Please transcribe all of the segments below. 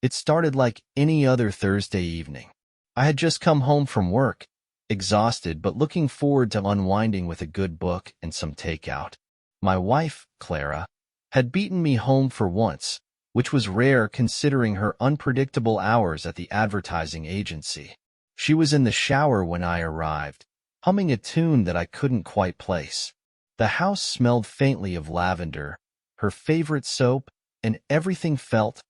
It started like any other Thursday evening. I had just come home from work, exhausted but looking forward to unwinding with a good book and some takeout. My wife, Clara, had beaten me home for once, which was rare considering her unpredictable hours at the advertising agency. She was in the shower when I arrived, humming a tune that I couldn't quite place. The house smelled faintly of lavender, her favorite soap, and everything felt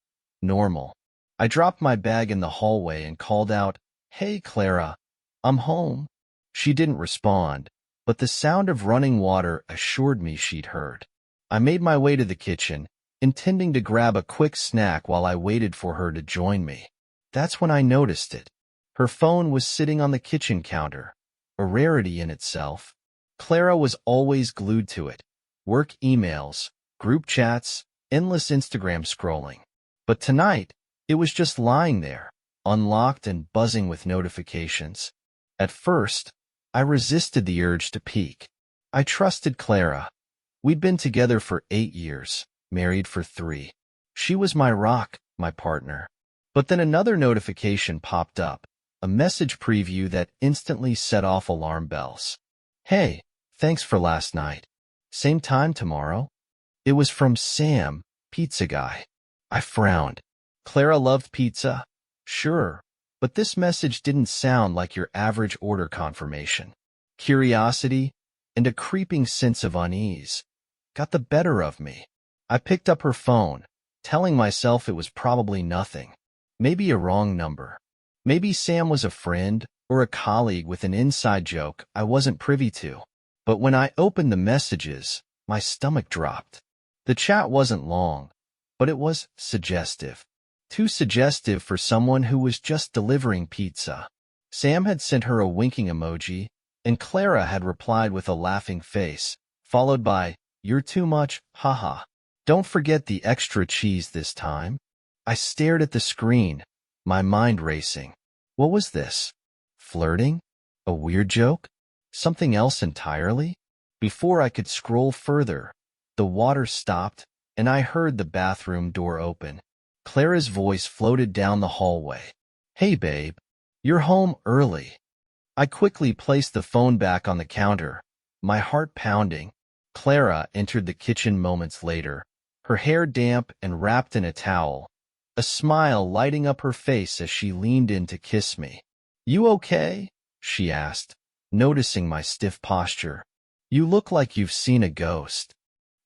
normal. I dropped my bag in the hallway and called out, "Hey, Clara, I'm home." She didn't respond, but the sound of running water assured me she'd heard. I made my way to the kitchen, intending to grab a quick snack while I waited for her to join me. That's when I noticed it. Her phone was sitting on the kitchen counter, a rarity in itself. Clara was always glued to it. Work emails, group chats, endless Instagram scrolling. But tonight, it was just lying there, unlocked and buzzing with notifications. At first, I resisted the urge to peek. I trusted Clara. We'd been together for 8 years, married for 3. She was my rock, my partner. But then another notification popped up, a message preview that instantly set off alarm bells. "Hey, thanks for last night. Same time tomorrow?" It was from Sam, pizza guy. I frowned. Clara loved pizza? Sure, but this message didn't sound like your average order confirmation. Curiosity and a creeping sense of unease got the better of me. I picked up her phone, telling myself it was probably nothing. Maybe a wrong number. Maybe Sam was a friend or a colleague with an inside joke I wasn't privy to. But when I opened the messages, my stomach dropped. The chat wasn't long, but it was suggestive. Too suggestive for someone who was just delivering pizza. Sam had sent her a winking emoji, and Clara had replied with a laughing face, followed by, "You're too much, haha. Don't forget the extra cheese this time." I stared at the screen, my mind racing. What was this? Flirting? A weird joke? Something else entirely? Before I could scroll further, the water stopped, and I heard the bathroom door open. Clara's voice floated down the hallway. "Hey, babe. You're home early." I quickly placed the phone back on the counter, my heart pounding. Clara entered the kitchen moments later, her hair damp and wrapped in a towel, a smile lighting up her face as she leaned in to kiss me. "You okay?" she asked, noticing my stiff posture. "You look like you've seen a ghost."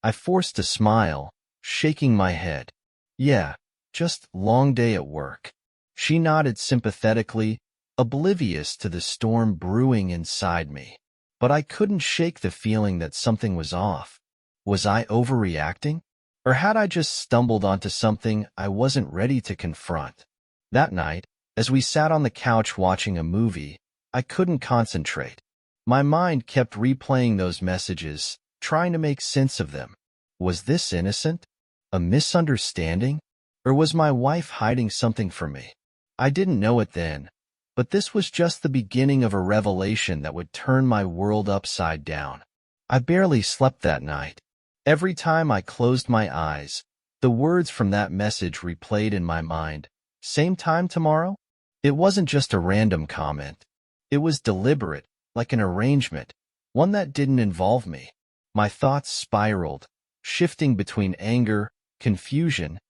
I forced a smile, shaking my head. "Yeah, just long day at work." She nodded sympathetically, oblivious to the storm brewing inside me. But I couldn't shake the feeling that something was off. Was I overreacting? Or had I just stumbled onto something I wasn't ready to confront? That night, as we sat on the couch watching a movie, I couldn't concentrate. My mind kept replaying those messages, trying to make sense of them. Was this innocent? A misunderstanding? Or was my wife hiding something from me? I didn't know it then, but this was just the beginning of a revelation that would turn my world upside down. I barely slept that night. Every time I closed my eyes, the words from that message replayed in my mind. Same time tomorrow? It wasn't just a random comment. It was deliberate, like an arrangement, one that didn't involve me. My thoughts spiraled, shifting between anger, confusion,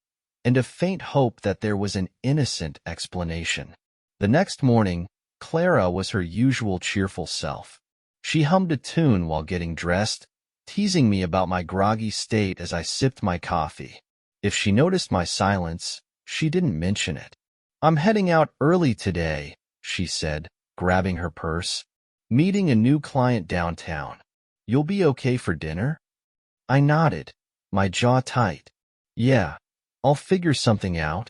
and a faint hope that there was an innocent explanation. The next morning, Clara was her usual cheerful self. She hummed a tune while getting dressed, teasing me about my groggy state as I sipped my coffee. If she noticed my silence, she didn't mention it. "I'm heading out early today," she said, grabbing her purse. "Meeting a new client downtown. You'll be okay for dinner?" I nodded, my jaw tight. "Yeah, I'll figure something out."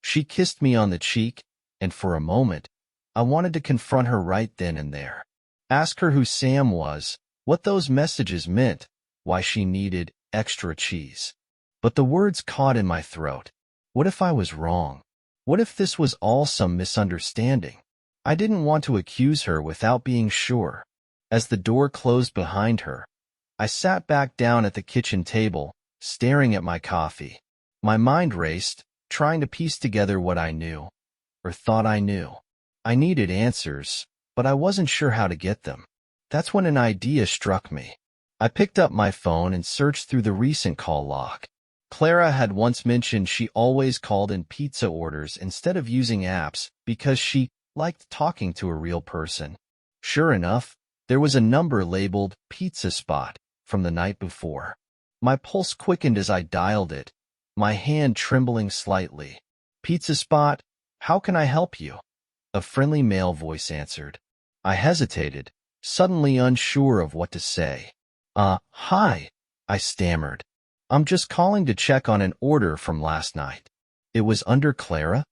She kissed me on the cheek, and for a moment, I wanted to confront her right then and there. Ask her who Sam was, what those messages meant, why she needed extra cheese. But the words caught in my throat. What if I was wrong? What if this was all some misunderstanding? I didn't want to accuse her without being sure. As the door closed behind her, I sat back down at the kitchen table, staring at my coffee. My mind raced, trying to piece together what I knew, or thought I knew. I needed answers, but I wasn't sure how to get them. That's when an idea struck me. I picked up my phone and searched through the recent call log. Clara had once mentioned she always called in pizza orders instead of using apps because she liked talking to a real person. Sure enough, there was a number labeled Pizza Spot from the night before. My pulse quickened as I dialed it, my hand trembling slightly. Pizza Spot, how can I help you? A friendly male voice answered. I hesitated, suddenly unsure of what to say. Hi, I stammered. I'm just calling to check on an order from last night. It was under Clara?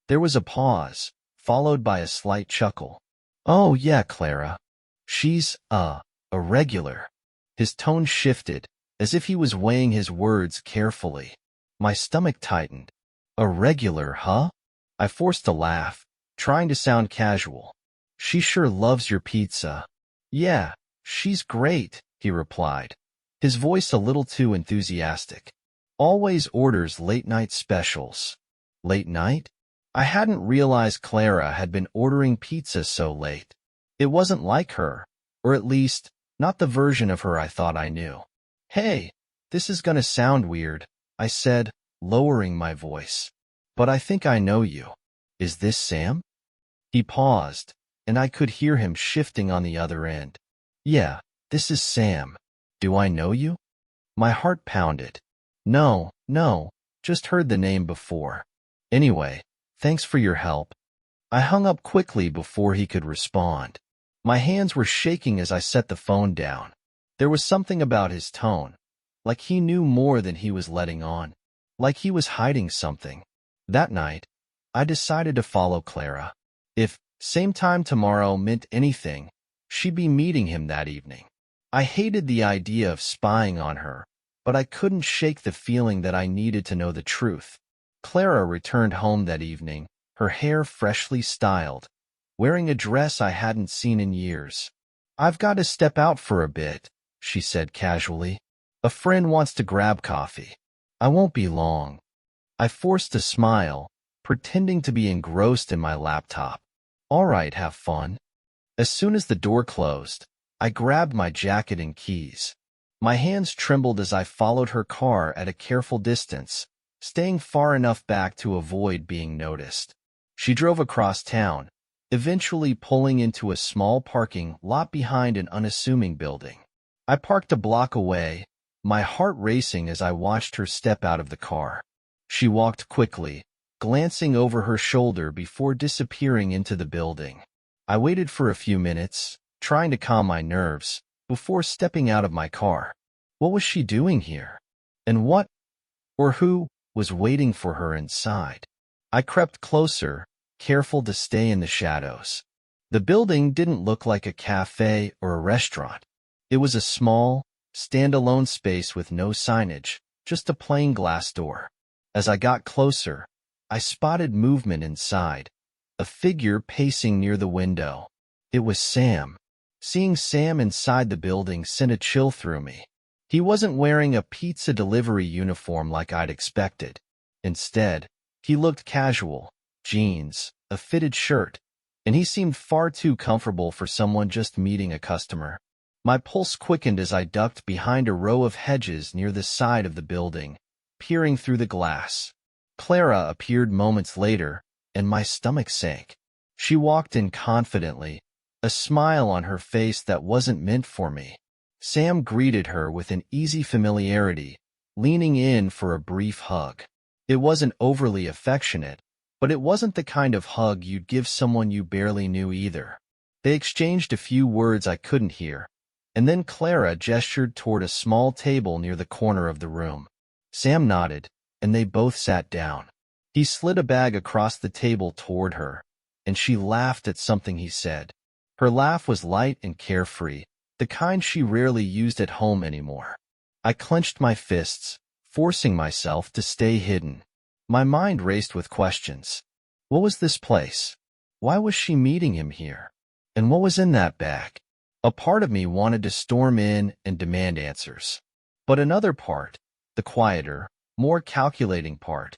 There was a pause, followed by a slight chuckle. Oh yeah, Clara. She's, a regular. His tone shifted, as if he was weighing his words carefully. My stomach tightened. A regular, huh? I forced a laugh, trying to sound casual. She sure loves your pizza. Yeah, she's great, he replied, his voice a little too enthusiastic. Always orders late-night specials. Late night? I hadn't realized Clara had been ordering pizza so late. It wasn't like her, or at least, not the version of her I thought I knew. Hey, this is gonna sound weird, I said, lowering my voice. But I think I know you. Is this Sam? He paused, and I could hear him shifting on the other end. Yeah, this is Sam. Do I know you? My heart pounded. No, just heard the name before. Anyway, thanks for your help. I hung up quickly before he could respond. My hands were shaking as I set the phone down. There was something about his tone, like he knew more than he was letting on, like he was hiding something. That night, I decided to follow Clara. If same time tomorrow meant anything, she'd be meeting him that evening. I hated the idea of spying on her, but I couldn't shake the feeling that I needed to know the truth. Clara returned home that evening, her hair freshly styled, wearing a dress I hadn't seen in years. I've got to step out for a bit, she said casually. A friend wants to grab coffee. I won't be long. I forced a smile, pretending to be engrossed in my laptop. All right, have fun. As soon as the door closed, I grabbed my jacket and keys. My hands trembled as I followed her car at a careful distance, staying far enough back to avoid being noticed. She drove across town, eventually pulling into a small parking lot behind an unassuming building. I parked a block away, my heart racing as I watched her step out of the car. She walked quickly, glancing over her shoulder before disappearing into the building. I waited for a few minutes, trying to calm my nerves, before stepping out of my car. What was she doing here? And what, or who, was waiting for her inside? I crept closer, careful to stay in the shadows. The building didn't look like a cafe or a restaurant. It was a small, standalone space with no signage, just a plain glass door. As I got closer, I spotted movement inside, a figure pacing near the window. It was Sam. Seeing Sam inside the building sent a chill through me. He wasn't wearing a pizza delivery uniform like I'd expected. Instead, he looked casual, jeans, a fitted shirt, and he seemed far too comfortable for someone just meeting a customer. My pulse quickened as I ducked behind a row of hedges near the side of the building, peering through the glass. Clara appeared moments later, and my stomach sank. She walked in confidently, a smile on her face that wasn't meant for me. Sam greeted her with an easy familiarity, leaning in for a brief hug. It wasn't overly affectionate, but it wasn't the kind of hug you'd give someone you barely knew either. They exchanged a few words I couldn't hear, and then Clara gestured toward a small table near the corner of the room. Sam nodded, and they both sat down. He slid a bag across the table toward her, and she laughed at something he said. Her laugh was light and carefree, the kind she rarely used at home anymore. I clenched my fists, forcing myself to stay hidden. My mind raced with questions. What was this place? Why was she meeting him here? And what was in that bag? A part of me wanted to storm in and demand answers. But another part, the quieter, more calculating part,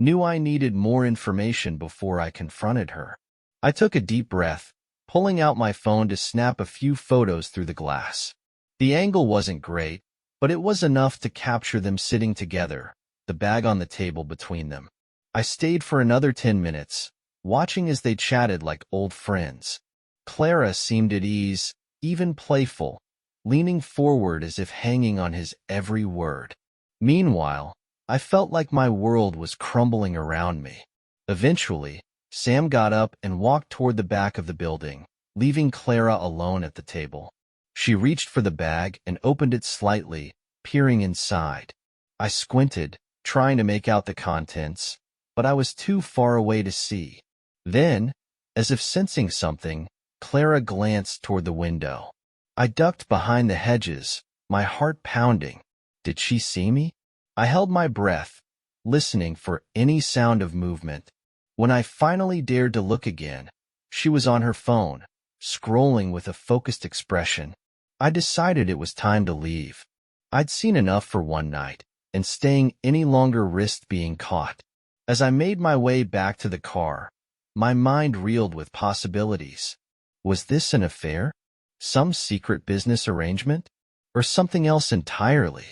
Knew I needed more information before I confronted her. I took a deep breath, pulling out my phone to snap a few photos through the glass. The angle wasn't great, but it was enough to capture them sitting together, the bag on the table between them. I stayed for another 10 minutes, watching as they chatted like old friends. Clara seemed at ease, even playful, leaning forward as if hanging on his every word. Meanwhile, I felt like my world was crumbling around me. Eventually, Sam got up and walked toward the back of the building, leaving Clara alone at the table. She reached for the bag and opened it slightly, peering inside. I squinted, trying to make out the contents, but I was too far away to see. Then, as if sensing something, Clara glanced toward the window. I ducked behind the hedges, my heart pounding. Did she see me? I held my breath, listening for any sound of movement. When I finally dared to look again, she was on her phone, scrolling with a focused expression. I decided it was time to leave. I'd seen enough for one night, and staying any longer risked being caught. As I made my way back to the car, my mind reeled with possibilities. Was this an affair? Some secret business arrangement? Or something else entirely?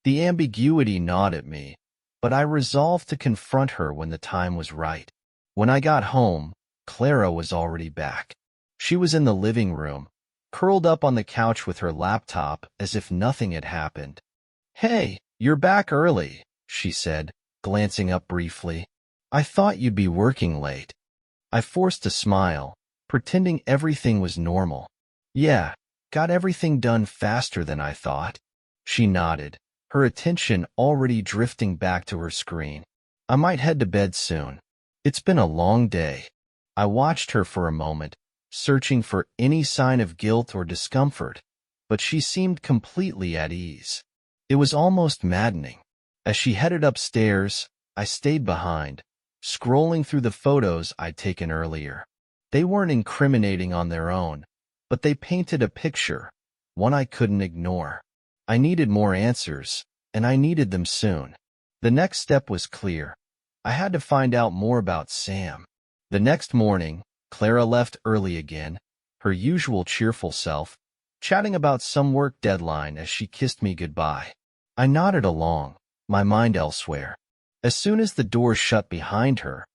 The ambiguity gnawed at me, but I resolved to confront her when the time was right. When I got home, Clara was already back. She was in the living room, curled up on the couch with her laptop as if nothing had happened. "Hey, you're back early," she said, glancing up briefly. "I thought you'd be working late." I forced a smile, pretending everything was normal. "Yeah, got everything done faster than I thought." She nodded, her attention already drifting back to her screen. "I might head to bed soon. It's been a long day." I watched her for a moment, searching for any sign of guilt or discomfort, but she seemed completely at ease. It was almost maddening. As she headed upstairs, I stayed behind, scrolling through the photos I'd taken earlier. They weren't incriminating on their own, but they painted a picture, one I couldn't ignore. I needed more answers, and I needed them soon. The next step was clear. I had to find out more about Sam. The next morning, Clara left early again, her usual cheerful self, chatting about some work deadline as she kissed me goodbye. I nodded along, my mind elsewhere. As soon as the door shut behind her,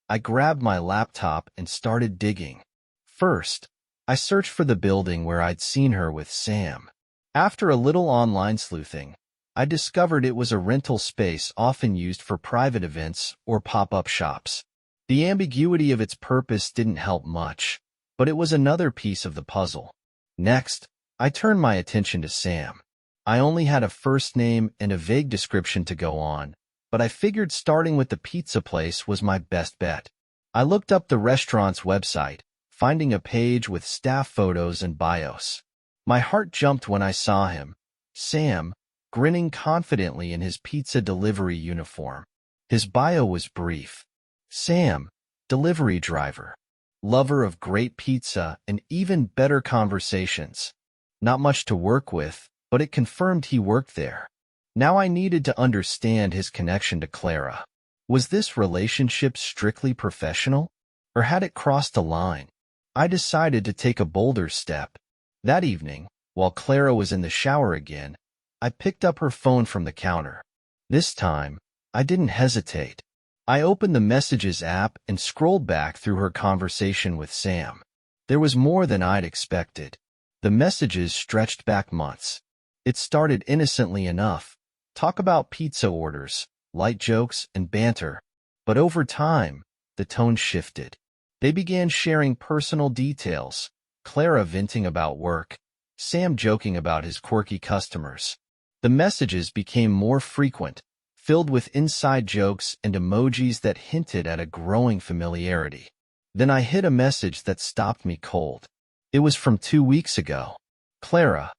I grabbed my laptop and started digging. First, I searched for the building where I'd seen her with Sam. After a little online sleuthing, I discovered it was a rental space often used for private events or pop-up shops. The ambiguity of its purpose didn't help much, but it was another piece of the puzzle. Next, I turned my attention to Sam. I only had a first name and a vague description to go on, but I figured starting with the pizza place was my best bet. I looked up the restaurant's website, finding a page with staff photos and bios. My heart jumped when I saw him, Sam, grinning confidently in his pizza delivery uniform. His bio was brief. Sam, delivery driver, lover of great pizza and even better conversations. Not much to work with, but it confirmed he worked there. Now I needed to understand his connection to Clara. Was this relationship strictly professional, or had it crossed a line? I decided to take a bolder step. That evening, while Clara was in the shower again, I picked up her phone from the counter. This time, I didn't hesitate. I opened the Messages app and scrolled back through her conversation with Sam. There was more than I'd expected. The messages stretched back months. It started innocently enough. Talk about pizza orders, light jokes, and banter. But over time, the tone shifted. They began sharing personal details, Clara venting about work, Sam joking about his quirky customers. The messages became more frequent, filled with inside jokes and emojis that hinted at a growing familiarity. Then I hit a message that stopped me cold. It was from 2 weeks ago. "Clara,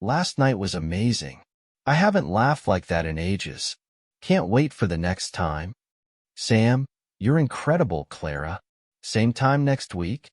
last night was amazing. I haven't laughed like that in ages. Can't wait for the next time." "Sam, you're incredible, Clara. Same time next week?"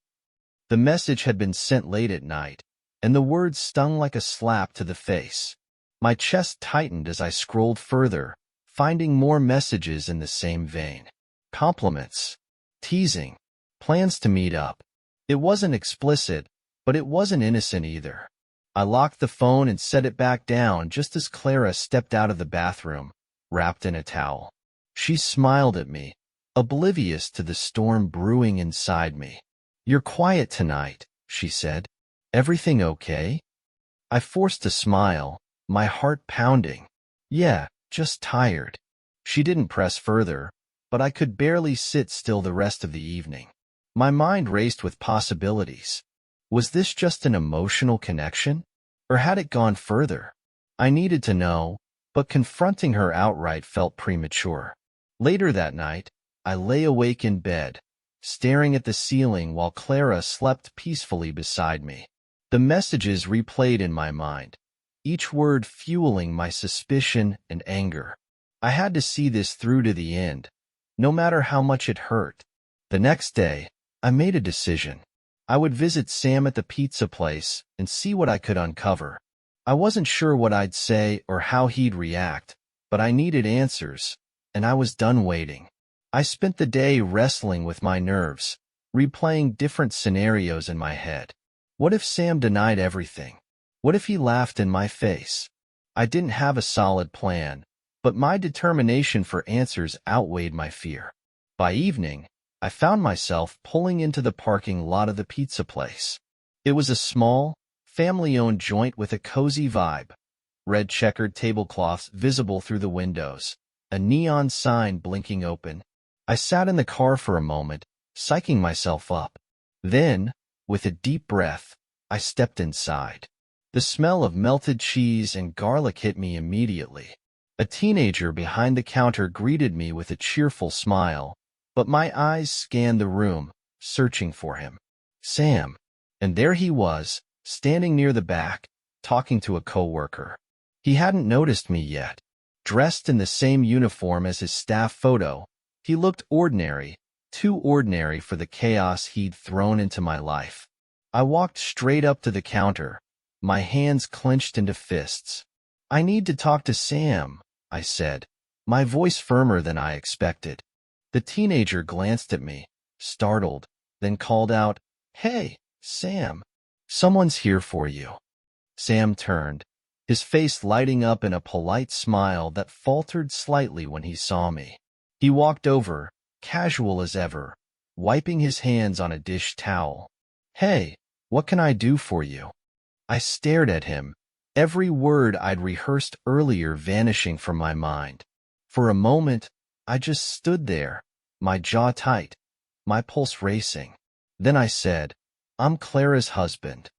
The message had been sent late at night, and the words stung like a slap to the face. My chest tightened as I scrolled further, finding more messages in the same vein. compliments, teasing, plans to meet up. It wasn't explicit, but it wasn't innocent either. I locked the phone and set it back down just as Clara stepped out of the bathroom, wrapped in a towel. She smiled at me, oblivious to the storm brewing inside me. "You're quiet tonight," she said. "Everything okay?" I forced a smile, my heart pounding. "Yeah, just tired." She didn't press further, but I could barely sit still the rest of the evening. My mind raced with possibilities. Was this just an emotional connection? Or had it gone further? I needed to know, but confronting her outright felt premature. Later that night, I lay awake in bed, staring at the ceiling while Clara slept peacefully beside me. The messages replayed in my mind, each word fueling my suspicion and anger. I had to see this through to the end, no matter how much it hurt. The next day, I made a decision. I would visit Sam at the pizza place and see what I could uncover. I wasn't sure what I'd say or how he'd react, but I needed answers, and I was done waiting. I spent the day wrestling with my nerves, replaying different scenarios in my head. What if Sam denied everything? What if he laughed in my face? I didn't have a solid plan, but my determination for answers outweighed my fear. By evening, I found myself pulling into the parking lot of the pizza place. It was a small, family-owned joint with a cozy vibe. Red checkered tablecloths visible through the windows, a neon sign blinking open. I sat in the car for a moment, psyching myself up. Then, with a deep breath, I stepped inside. The smell of melted cheese and garlic hit me immediately. A teenager behind the counter greeted me with a cheerful smile, but my eyes scanned the room, searching for him. Sam. And there he was, standing near the back, talking to a coworker. He hadn't noticed me yet. Dressed in the same uniform as his staff photo, he looked ordinary, too ordinary for the chaos he'd thrown into my life. I walked straight up to the counter, my hands clenched into fists. "I need to talk to Sam," I said, my voice firmer than I expected. The teenager glanced at me, startled, then called out, "Hey, Sam, someone's here for you." Sam turned, his face lighting up in a polite smile that faltered slightly when he saw me. He walked over, casual as ever, wiping his hands on a dish towel. "Hey, what can I do for you?" I stared at him, every word I'd rehearsed earlier vanishing from my mind. For a moment, I just stood there, my jaw tight, my pulse racing. Then I said, "I'm Clara's husband."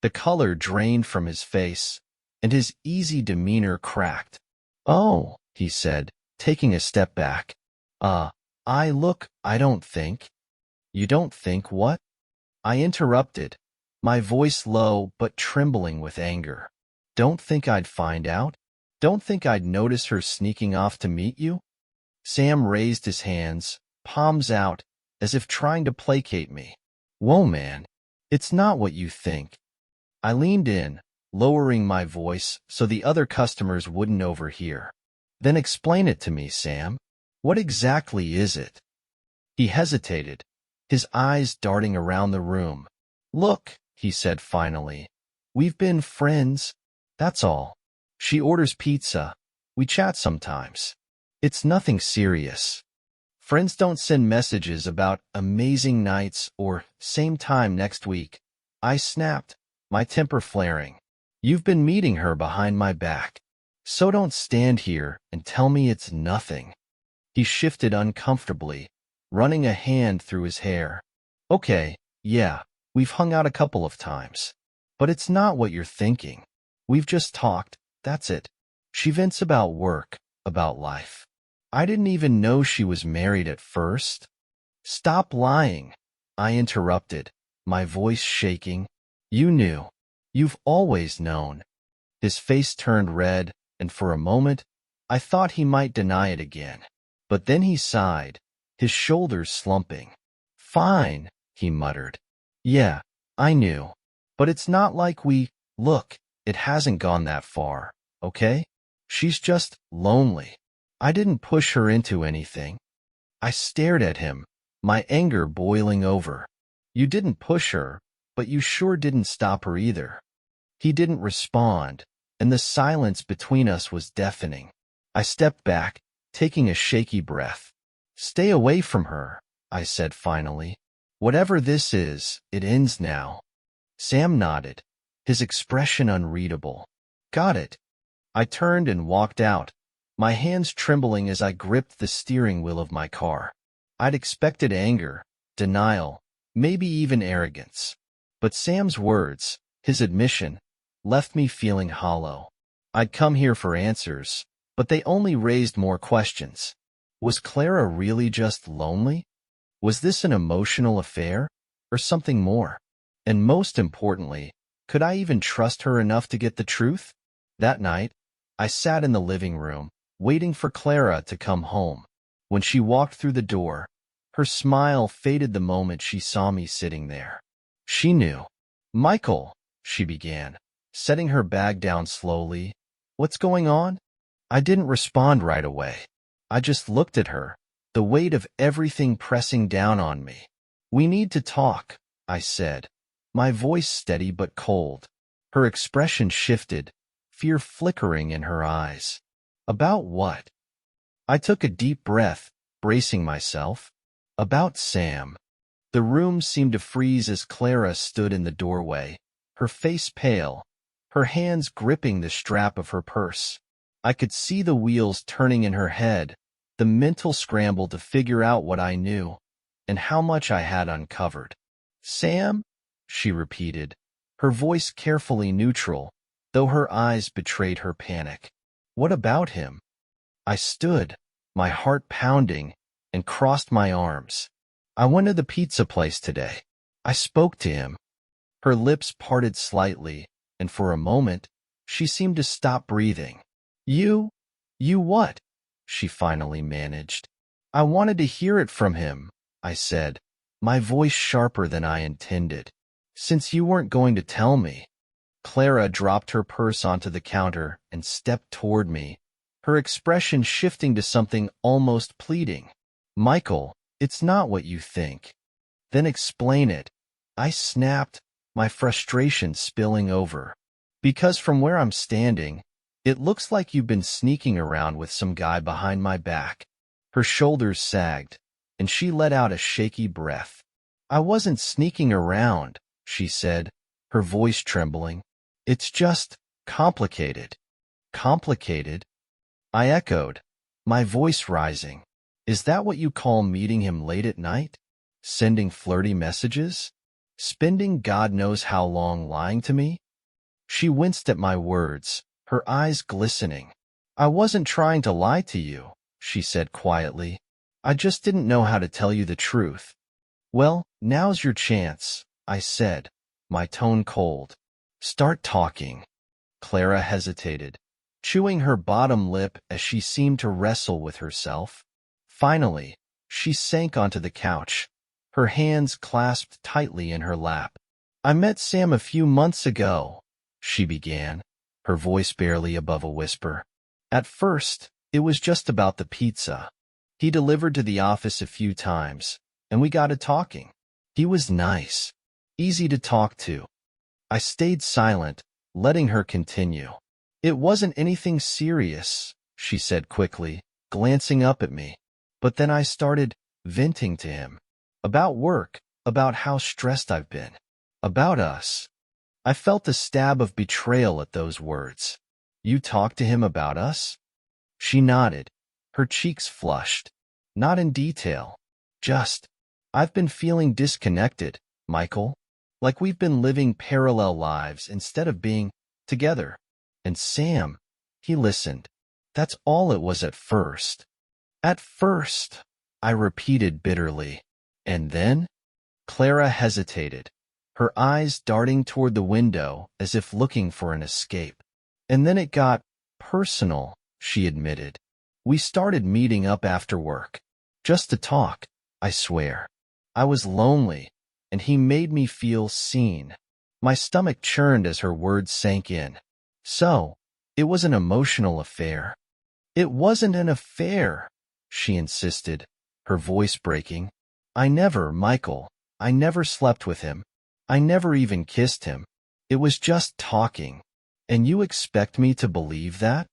The color drained from his face, and his easy demeanor cracked. "Oh," he said, taking a step back. I don't think." "You don't think what?" I interrupted, my voice low but trembling with anger. "Don't think I'd find out? Don't think I'd notice her sneaking off to meet you?" Sam raised his hands, palms out, as if trying to placate me. "Whoa, man. It's not what you think." I leaned in, lowering my voice so the other customers wouldn't overhear. "Then explain it to me, Sam. What exactly is it?" He hesitated, his eyes darting around the room. "Look," he said finally, "we've been friends, that's all. She orders pizza. We chat sometimes. It's nothing serious. Friends don't send messages about amazing nights or same time next week." I snapped, my temper flaring. "You've been meeting her behind my back. So don't stand here and tell me it's nothing." He shifted uncomfortably, running a hand through his hair. "Okay, yeah, we've hung out a couple of times. But it's not what you're thinking. We've just talked, that's it. She vents about work, about life. I didn't even know she was married at first." "Stop lying," I interrupted, my voice shaking. "You knew. You've always known." His face turned red, and for a moment, I thought he might deny it again. But then he sighed, his shoulders slumping. "Fine," he muttered. "Yeah, I knew. But it's not like look, it hasn't gone that far, okay? She's just lonely. I didn't push her into anything." I stared at him, my anger boiling over. You didn't push her, but you sure didn't stop her either. He didn't respond, and the silence between us was deafening. I stepped back, taking a shaky breath. Stay away from her, I said finally. Whatever this is, it ends now. Sam nodded, his expression unreadable. Got it. I turned and walked out, my hands trembling as I gripped the steering wheel of my car. I'd expected anger, denial, maybe even arrogance. But Sam's words, his admission, left me feeling hollow. I'd come here for answers, but they only raised more questions. Was Clara really just lonely? Was this an emotional affair, or something more? And most importantly, could I even trust her enough to get the truth? That night, I sat in the living room, waiting for Clara to come home. When she walked through the door, her smile faded the moment she saw me sitting there. She knew. Michael, she began, setting her bag down slowly. What's going on? I didn't respond right away. I just looked at her, the weight of everything pressing down on me. We need to talk, I said, my voice steady but cold. Her expression shifted, fear flickering in her eyes. About what? I took a deep breath, bracing myself. About Sam. The room seemed to freeze as Clara stood in the doorway, her face pale, her hands gripping the strap of her purse. I could see the wheels turning in her head, the mental scramble to figure out what I knew and how much I had uncovered. Sam? She repeated, her voice carefully neutral, though her eyes betrayed her panic. What about him? I stood, my heart pounding, and crossed my arms. I went to the pizza place today. I spoke to him. Her lips parted slightly, and for a moment, she seemed to stop breathing. You what? She finally managed. I wanted to hear it from him, I said, my voice sharper than I intended. Since you weren't going to tell me. Clara dropped her purse onto the counter and stepped toward me, her expression shifting to something almost pleading. Michael, it's not what you think. Then explain it. I snapped, my frustration spilling over. Because from where I'm standing, it looks like you've been sneaking around with some guy behind my back. Her shoulders sagged, and she let out a shaky breath. I wasn't sneaking around, she said, her voice trembling. It's just complicated. Complicated? I echoed, my voice rising. Is that what you call meeting him late at night? Sending flirty messages? Spending God knows how long lying to me? She winced at my words, her eyes glistening. I wasn't trying to lie to you, she said quietly. I just didn't know how to tell you the truth. Well, now's your chance, I said, my tone cold. Start talking. Clara hesitated, chewing her bottom lip as she seemed to wrestle with herself. Finally, she sank onto the couch, her hands clasped tightly in her lap. I met Sam a few months ago, she began, her voice barely above a whisper. At first, it was just about the pizza. He delivered to the office a few times, and we got to talking. He was nice, easy to talk to. I stayed silent, letting her continue. It wasn't anything serious, she said quickly, glancing up at me. But then I started venting to him. About work, about how stressed I've been. About us. I felt a stab of betrayal at those words. You talked to him about us? She nodded, her cheeks flushed. Not in detail. Just, I've been feeling disconnected, Michael. Like we've been living parallel lives instead of being together. And Sam, he listened. That's all it was at first. At first, I repeated bitterly. And then? Clara hesitated, her eyes darting toward the window as if looking for an escape. And then it got personal, she admitted. We started meeting up after work. Just to talk, I swear. I was lonely, and he made me feel seen. My stomach churned as her words sank in. So, it was an emotional affair. It wasn't an affair, she insisted, her voice breaking. Michael, I never slept with him. I never even kissed him. It was just talking. And you expect me to believe that?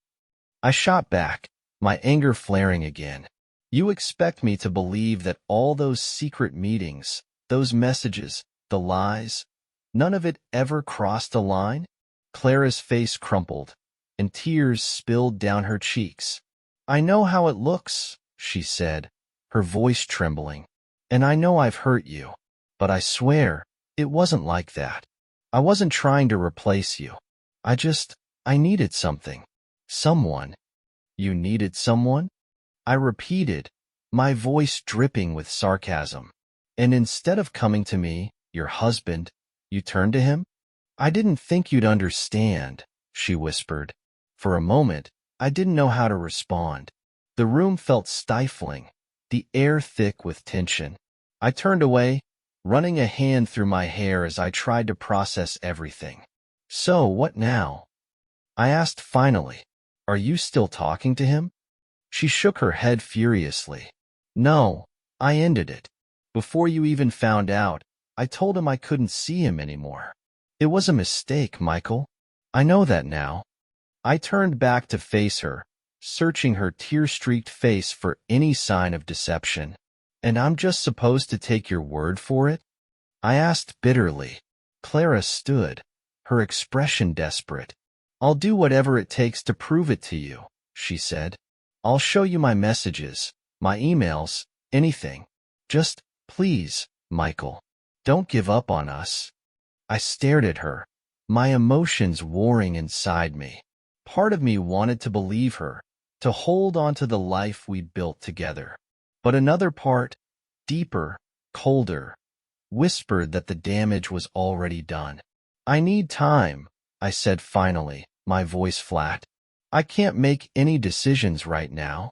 I shot back, my anger flaring again. You expect me to believe that all those secret meetings, those messages, the lies, none of it ever crossed a line? Clara's face crumpled, and tears spilled down her cheeks. I know how it looks, she said, her voice trembling. And I know I've hurt you. But I swear, it wasn't like that. I wasn't trying to replace you. I needed something. Someone. You needed someone? I repeated, my voice dripping with sarcasm. And instead of coming to me, your husband, you turned to him? I didn't think you'd understand, she whispered. For a moment, I didn't know how to respond. The room felt stifling, the air thick with tension. I turned away, running a hand through my hair as I tried to process everything. So, what now? I asked finally. Are you still talking to him? She shook her head furiously. No, I ended it. Before you even found out, I told him I couldn't see him anymore. It was a mistake, Michael. I know that now. I turned back to face her, searching her tear-streaked face for any sign of deception. And I'm just supposed to take your word for it? I asked bitterly. Clara stood, her expression desperate. I'll do whatever it takes to prove it to you, she said. I'll show you my messages, my emails, anything. Just, please, Michael, don't give up on us. I stared at her, my emotions warring inside me. Part of me wanted to believe her, to hold on to the life we'd built together. But another part, deeper, colder, whispered that the damage was already done. I need time, I said finally, my voice flat. I can't make any decisions right now.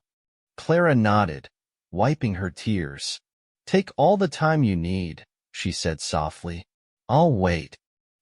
Clara nodded, wiping her tears. Take all the time you need, she said softly. I'll wait.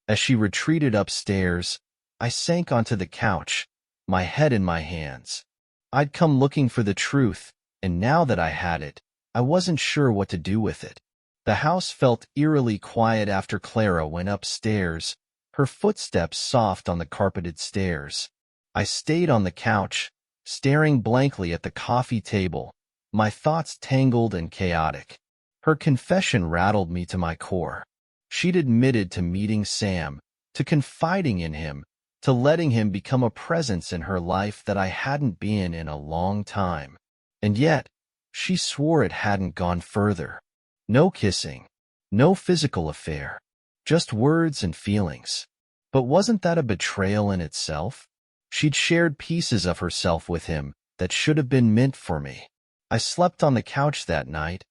As she retreated upstairs, I sank onto the couch, my head in my hands. I'd come looking for the truth, and now that I had it, I wasn't sure what to do with it. The house felt eerily quiet after Clara went upstairs, her footsteps soft on the carpeted stairs. I stayed on the couch, staring blankly at the coffee table, my thoughts tangled and chaotic. Her confession rattled me to my core. She'd admitted to meeting Sam, to confiding in him, to letting him become a presence in her life that I hadn't been in a long time. And yet, she swore it hadn't gone further. No kissing, no physical affair, just words and feelings. But wasn't that a betrayal in itself? She'd shared pieces of herself with him that should have been meant for me. I slept on the couch that night,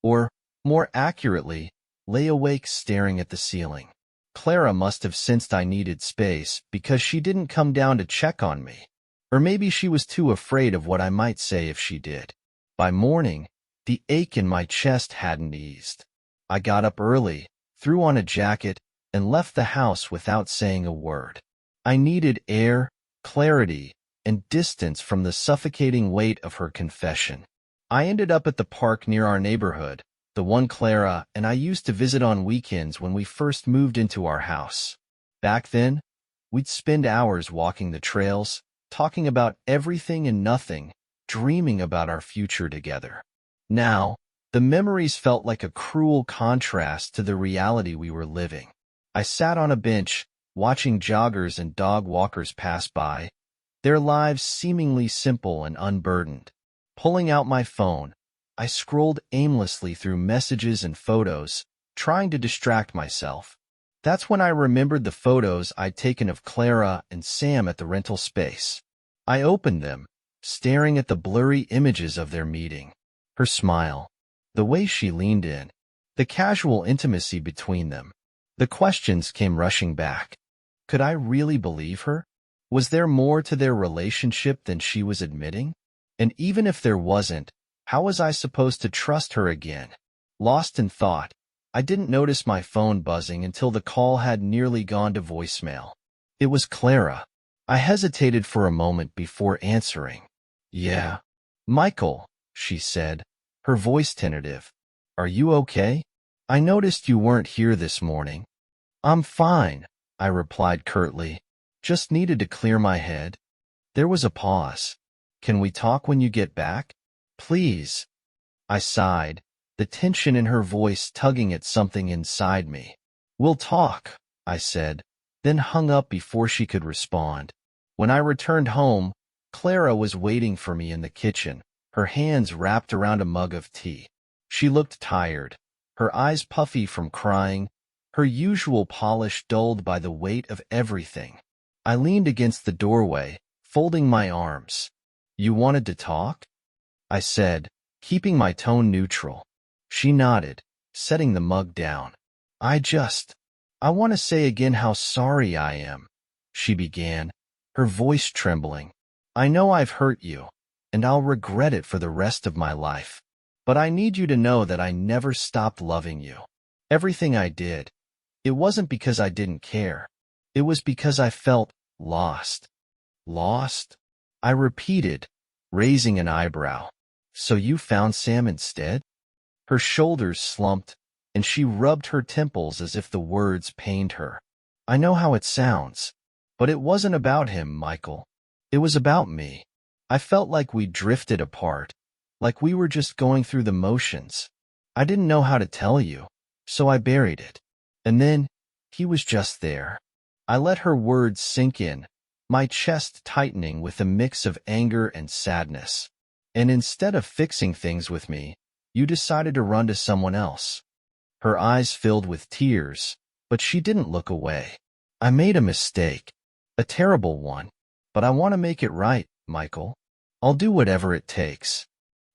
or, more accurately, lay awake staring at the ceiling. Clara must have sensed I needed space because she didn't come down to check on me. Or maybe she was too afraid of what I might say if she did. By morning, the ache in my chest hadn't eased. I got up early, threw on a jacket, and left the house without saying a word. I needed air, clarity, and distance from the suffocating weight of her confession. I ended up at the park near our neighborhood, the one Clara and I used to visit on weekends when we first moved into our house. Back then, we'd spend hours walking the trails, talking about everything and nothing, dreaming about our future together. Now, the memories felt like a cruel contrast to the reality we were living. I sat on a bench, watching joggers and dog walkers pass by, their lives seemingly simple and unburdened. Pulling out my phone, I scrolled aimlessly through messages and photos, trying to distract myself. That's when I remembered the photos I'd taken of Clara and Sam at the rental space. I opened them, staring at the blurry images of their meeting. Her smile, the way she leaned in, the casual intimacy between them. The questions came rushing back. Could I really believe her? Was there more to their relationship than she was admitting? And even if there wasn't, how was I supposed to trust her again? Lost in thought, I didn't notice my phone buzzing until the call had nearly gone to voicemail. It was Clara. I hesitated for a moment before answering. Yeah. Michael, she said, her voice tentative. Are you okay? I noticed you weren't here this morning. I'm fine, I replied curtly. Just needed to clear my head. There was a pause. Can we talk when you get back? Please. I sighed, the tension in her voice tugging at something inside me. We'll talk, I said, then hung up before she could respond. When I returned home, Clara was waiting for me in the kitchen, her hands wrapped around a mug of tea. She looked tired, her eyes puffy from crying, her usual polish dulled by the weight of everything. I leaned against the doorway, folding my arms. You wanted to talk? I said, keeping my tone neutral. She nodded, setting the mug down. I want to say again how sorry I am, she began, her voice trembling. I know I've hurt you, and I'll regret it for the rest of my life. But I need you to know that I never stopped loving you. Everything I did, it wasn't because I didn't care. It was because I felt lost. Lost? I repeated, raising an eyebrow. So you found Sam instead? Her shoulders slumped, and she rubbed her temples as if the words pained her. I know how it sounds, but it wasn't about him, Michael. It was about me. I felt like we drifted apart, like we were just going through the motions. I didn't know how to tell you, so I buried it. And then, he was just there. I let her words sink in, my chest tightening with a mix of anger and sadness. And instead of fixing things with me, you decided to run to someone else. Her eyes filled with tears, but she didn't look away. I made a mistake, a terrible one, but I want to make it right, Michael. I'll do whatever it takes.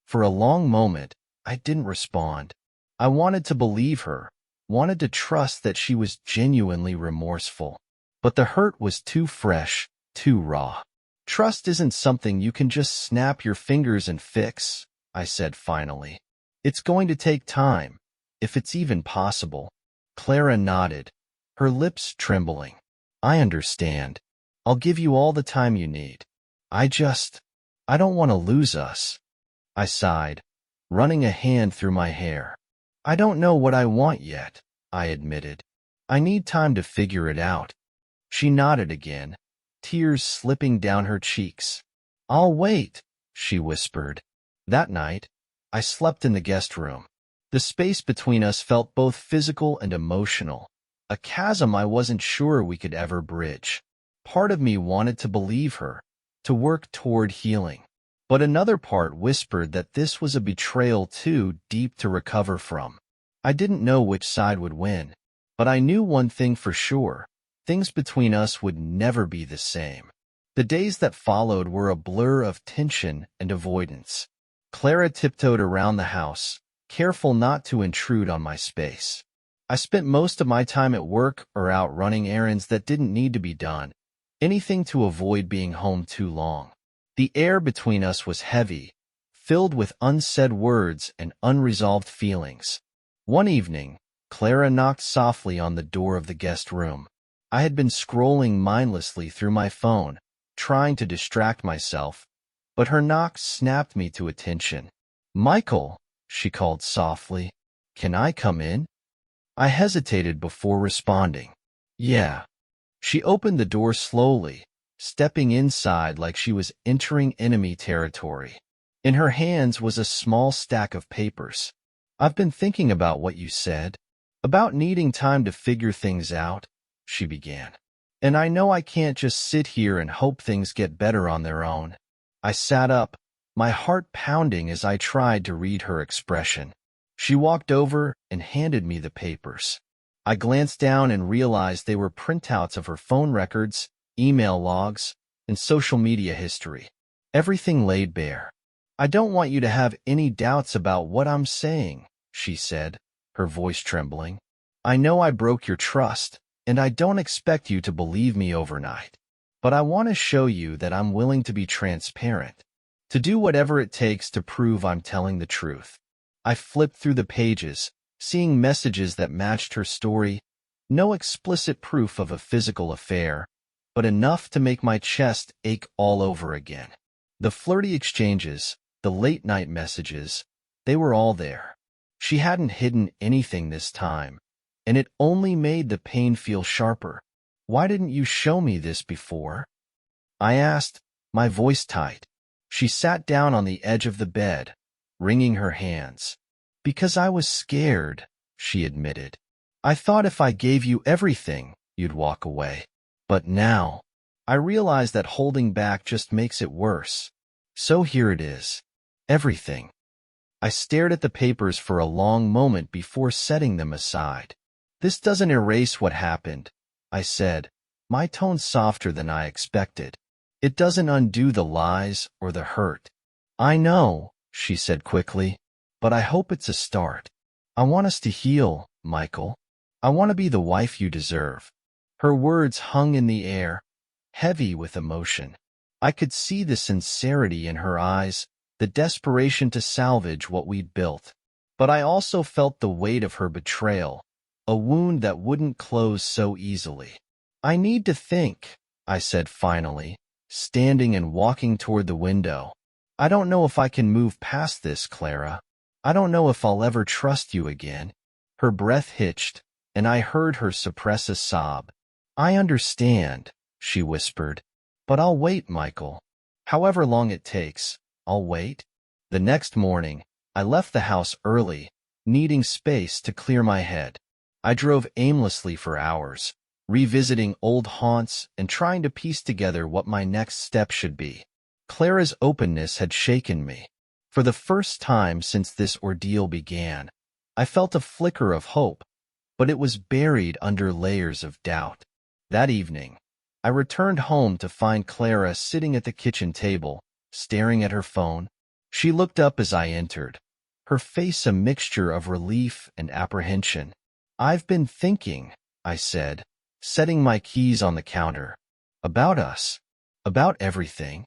For a long moment, I didn't respond. I wanted to believe her, wanted to trust that she was genuinely remorseful. But the hurt was too fresh, too raw. Trust isn't something you can just snap your fingers and fix, I said finally. It's going to take time, if it's even possible. Clara nodded, her lips trembling. I understand. I'll give you all the time you need. I don't want to lose us. I sighed, running a hand through my hair. I don't know what I want yet, I admitted. I need time to figure it out. She nodded again, tears slipping down her cheeks. I'll wait, she whispered. That night, I slept in the guest room. The space between us felt both physical and emotional, a chasm I wasn't sure we could ever bridge. Part of me wanted to believe her, to work toward healing. But another part whispered that this was a betrayal too deep to recover from. I didn't know which side would win, but I knew one thing for sure. Things between us would never be the same. The days that followed were a blur of tension and avoidance. Clara tiptoed around the house, careful not to intrude on my space. I spent most of my time at work or out running errands that didn't need to be done, anything to avoid being home too long. The air between us was heavy, filled with unsaid words and unresolved feelings. One evening, Clara knocked softly on the door of the guest room. I had been scrolling mindlessly through my phone, trying to distract myself, but her knock snapped me to attention. Michael, she called softly, can I come in? I hesitated before responding. Yeah. She opened the door slowly, stepping inside like she was entering enemy territory. In her hands was a small stack of papers. I've been thinking about what you said, about needing time to figure things out, she began. And I know I can't just sit here and hope things get better on their own. I sat up, my heart pounding as I tried to read her expression. She walked over and handed me the papers. I glanced down and realized they were printouts of her phone records, email logs, and social media history. Everything laid bare. I don't want you to have any doubts about what I'm saying, she said, her voice trembling. I know I broke your trust, and I don't expect you to believe me overnight. But I want to show you that I'm willing to be transparent, to do whatever it takes to prove I'm telling the truth. I flipped through the pages, seeing messages that matched her story, no explicit proof of a physical affair, but enough to make my chest ache all over again. The flirty exchanges, the late-night messages, They were all there. She hadn't hidden anything this time, and it only made the pain feel sharper. "Why didn't you show me this before?" I asked, my voice tight. She sat down on the edge of the bed, wringing her hands. "Because I was scared," she admitted. "I thought if I gave you everything, you'd walk away. But now, I realize that holding back just makes it worse. So here it is. Everything." I stared at the papers for a long moment before setting them aside. "This doesn't erase what happened," I said, my tone softer than I expected. "It doesn't undo the lies or the hurt." "I know," she said quickly, "but I hope it's a start. I want us to heal, Michael. I want to be the wife you deserve." Her words hung in the air, heavy with emotion. I could see the sincerity in her eyes, the desperation to salvage what we'd built. But I also felt the weight of her betrayal, a wound that wouldn't close so easily. "I need to think," I said finally, standing and walking toward the window. "I don't know if I can move past this, Clara. I don't know if I'll ever trust you again." Her breath hitched, and I heard her suppress a sob. "I understand," she whispered, "but I'll wait, Michael. However long it takes, I'll wait." The next morning, I left the house early, needing space to clear my head. I drove aimlessly for hours, revisiting old haunts and trying to piece together what my next step should be. Clara's openness had shaken me. For the first time since this ordeal began, I felt a flicker of hope, but it was buried under layers of doubt. That evening, I returned home to find Clara sitting at the kitchen table, staring at her phone. She looked up as I entered, her face a mixture of relief and apprehension. "I've been thinking," I said, setting my keys on the counter. "About us. About everything."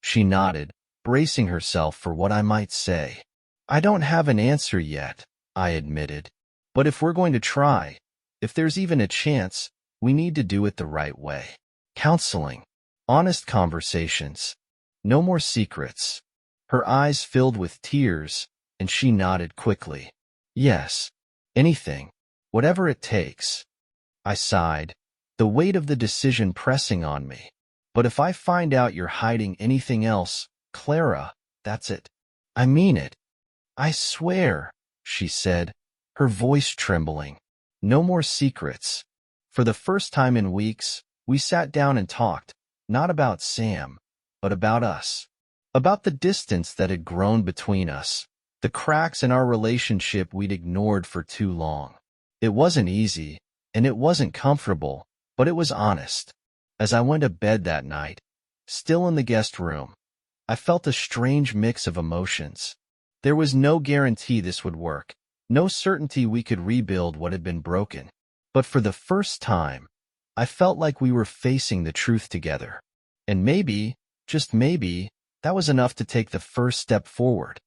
She nodded, bracing herself for what I might say. "I don't have an answer yet," I admitted. "But if we're going to try, if there's even a chance, we need to do it the right way. Counseling. Honest conversations. No more secrets." Her eyes filled with tears, and she nodded quickly. "Yes. Anything. Whatever it takes." I sighed, the weight of the decision pressing on me. "But if I find out you're hiding anything else, Clara, that's it. I mean it." "I swear," she said, her voice trembling. "No more secrets." For the first time in weeks, we sat down and talked, not about Sam, but about us. About the distance that had grown between us, the cracks in our relationship we'd ignored for too long. It wasn't easy, and it wasn't comfortable, but it was honest. As I went to bed that night, still in the guest room, I felt a strange mix of emotions. There was no guarantee this would work, no certainty we could rebuild what had been broken. But for the first time, I felt like we were facing the truth together. And maybe, just maybe, that was enough to take the first step forward.